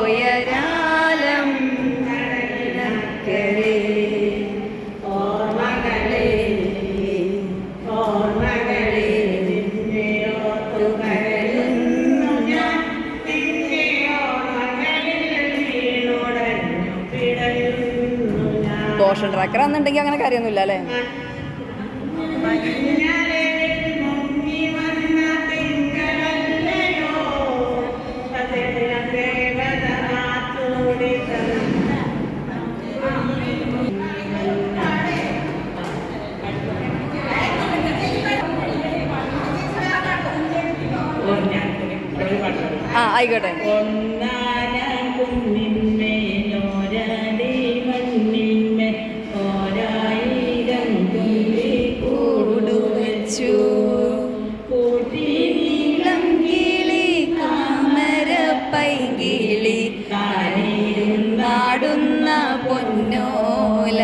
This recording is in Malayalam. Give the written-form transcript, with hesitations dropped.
പോയരാലം നടക്കരേ ഓർമ്മകളെ ഓർമ്മകളെ നിന്നെ ഓർത്തുകരയുന്നു ഞാൻ നിന്നെ ഓർമ്മകളിൽ വീണുടഞ്ഞു പിടയുന്നു ഞാൻ. ദോഷം ട്രാക്കറാന്നുണ്ടെങ്കിൽ അങ്ങനെ കാര്യമൊന്നുമില്ല അല്ലേ? ആ ആയിക്കോട്ടെ. പൈകിളി നാടുന്ന പൊന്നോല